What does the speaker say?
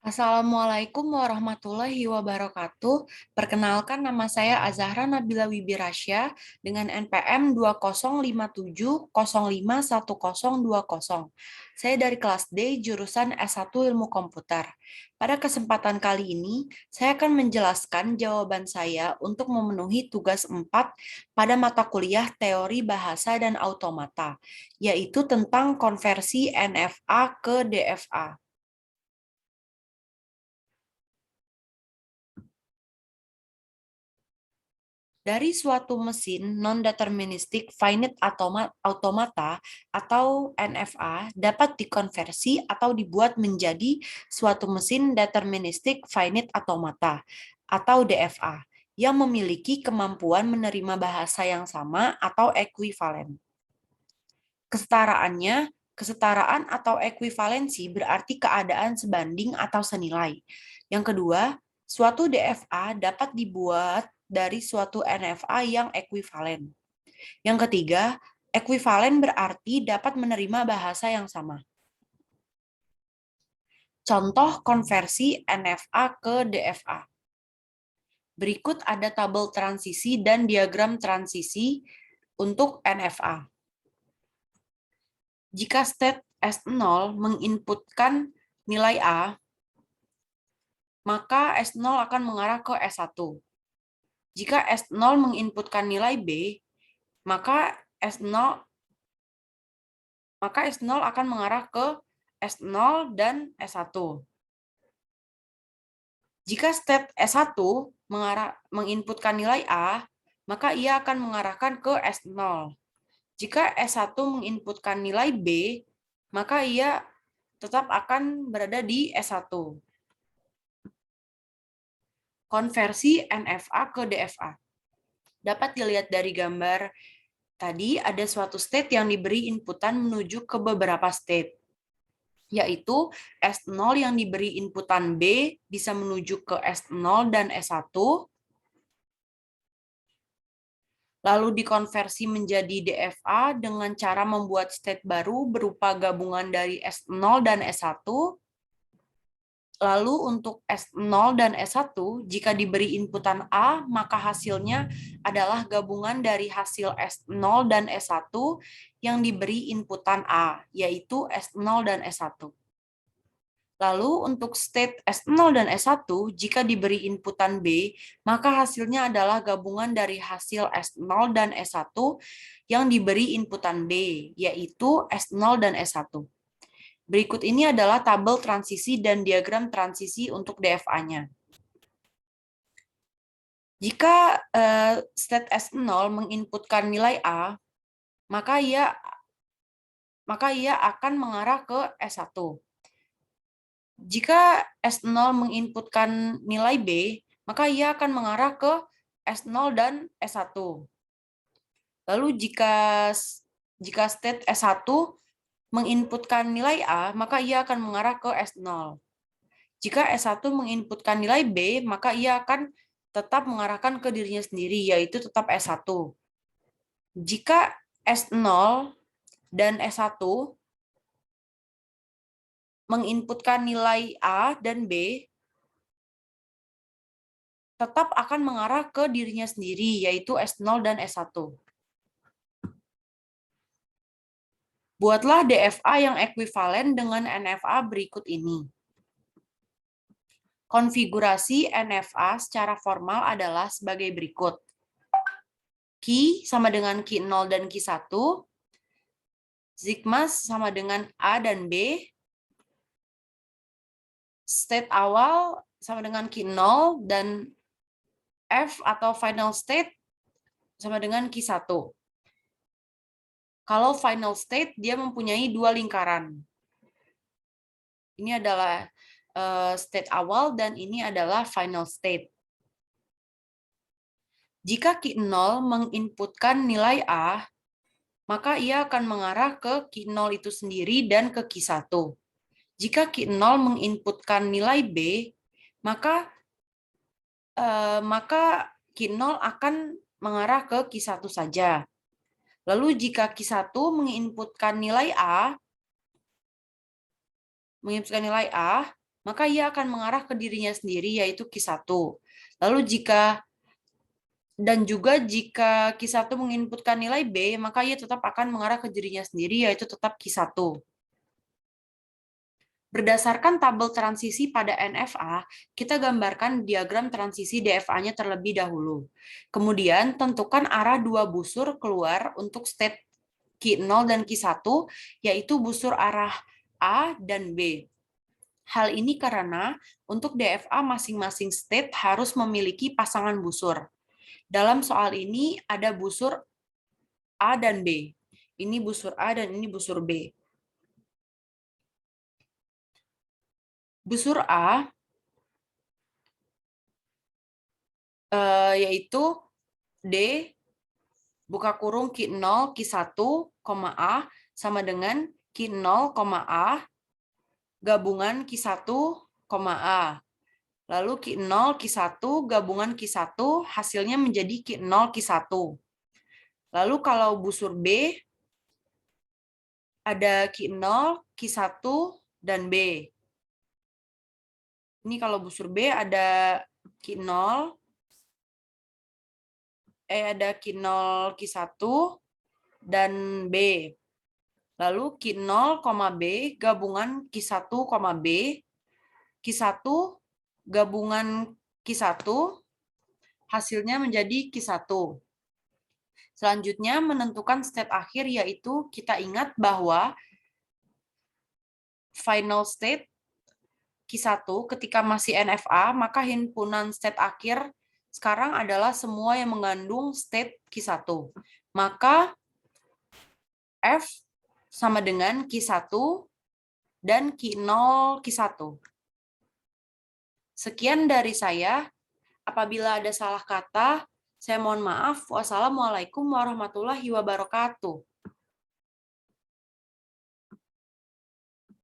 Assalamualaikum warahmatullahi wabarakatuh. Perkenalkan nama saya Azahra Nabila Wibirasya dengan NPM 2057051020. Saya dari kelas D jurusan S1 Ilmu Komputer. Pada kesempatan kali ini, saya akan menjelaskan jawaban saya untuk memenuhi tugas 4 pada mata kuliah Teori Bahasa dan Automata, yaitu tentang konversi NFA ke DFA. Dari suatu mesin non-deterministic finite automata atau NFA dapat dikonversi atau dibuat menjadi suatu mesin deterministic finite automata atau DFA yang memiliki kemampuan menerima bahasa yang sama atau ekuivalen. Kesetaraan atau ekuivalensi berarti keadaan sebanding atau senilai. Yang kedua, suatu DFA dapat dibuat dari suatu NFA yang ekuivalen. Yang ketiga, ekuivalen berarti dapat menerima bahasa yang sama. Contoh konversi NFA ke DFA. Berikut ada tabel transisi dan diagram transisi untuk NFA. Jika state S0 menginputkan nilai A, maka S0 akan mengarah ke S1. Jika S0 menginputkan nilai B, maka S0 akan mengarah ke S0 dan S1. Jika state S1 menginputkan nilai A, maka ia akan mengarahkan ke S0. Jika S1 menginputkan nilai B, maka ia tetap akan berada di S1. Konversi NFA ke DFA. Dapat dilihat dari gambar tadi ada suatu state yang diberi inputan menuju ke beberapa state, yaitu S0 yang diberi inputan B bisa menuju ke S0 dan S1, lalu dikonversi menjadi DFA dengan cara membuat state baru berupa gabungan dari S0 dan S1. Lalu untuk S0 dan S1, jika diberi inputan A, maka hasilnya adalah gabungan dari hasil S0 dan S1 yang diberi inputan A, yaitu S0 dan S1. Lalu untuk state S0 dan S1, jika diberi inputan B, maka hasilnya adalah gabungan dari hasil S0 dan S1 yang diberi inputan B, yaitu S0 dan S1. Berikut ini adalah tabel transisi dan diagram transisi untuk DFA-nya. Jika state S0 menginputkan nilai A, maka ia akan mengarah ke S1. Jika S0 menginputkan nilai B, maka ia akan mengarah ke S0 dan S1. Lalu jika state S1 menginputkan nilai A, maka ia akan mengarah ke S0. Jika S1 menginputkan nilai B, maka ia akan tetap mengarahkan ke dirinya sendiri, yaitu tetap S1. Jika S0 dan S1 menginputkan nilai A dan B, tetap akan mengarah ke dirinya sendiri, yaitu S0 dan S1. Buatlah DFA yang ekuivalen dengan NFA berikut ini. Konfigurasi NFA secara formal adalah sebagai berikut. Key sama dengan key 0 dan key 1. Sigma sama dengan A dan B. State awal sama dengan key 0 dan F atau final state sama dengan key 1. Kalau final state, dia mempunyai dua lingkaran. Ini adalah state awal dan ini adalah final state. Jika key 0 menginputkan nilai A, maka ia akan mengarah ke key 0 itu sendiri dan ke key 1. Jika key 0 menginputkan nilai B, maka key 0 akan mengarah ke key 1 saja. Lalu jika key 1 menginputkan nilai A, maka ia akan mengarah ke dirinya sendiri, yaitu Q1. Lalu juga jika Q1 menginputkan nilai B, maka ia tetap akan mengarah ke dirinya sendiri, yaitu tetap Q1. Berdasarkan tabel transisi pada NFA, kita gambarkan diagram transisi DFA-nya terlebih dahulu. Kemudian, tentukan arah dua busur keluar untuk state Q0 dan Q1, yaitu busur arah A dan B. Hal ini karena untuk DFA masing-masing state harus memiliki pasangan busur. Dalam soal ini ada busur A dan B. Ini busur A dan ini busur B. Busur A yaitu D buka kurung Q0, Q1, A sama dengan Q0, A gabungan Q1, A. Lalu Q0, Q1 gabungan Q1 hasilnya menjadi Q0, Q1. Lalu kalau busur B ada Q0, Q1, dan B. Ini kalau busur B ada Q0, ada Q0, Q1, dan B. Lalu Q0, B gabungan Q1, B. Q1 gabungan Q1 hasilnya menjadi Q1. Selanjutnya menentukan state akhir, yaitu kita ingat bahwa final state Q1 ketika masih NFA, maka himpunan state akhir sekarang adalah semua yang mengandung state Q1. Maka F sama dengan Q1 dan Q0 Q1. Sekian dari saya. Apabila ada salah kata, saya mohon maaf. Wassalamualaikum warahmatullahi wabarakatuh.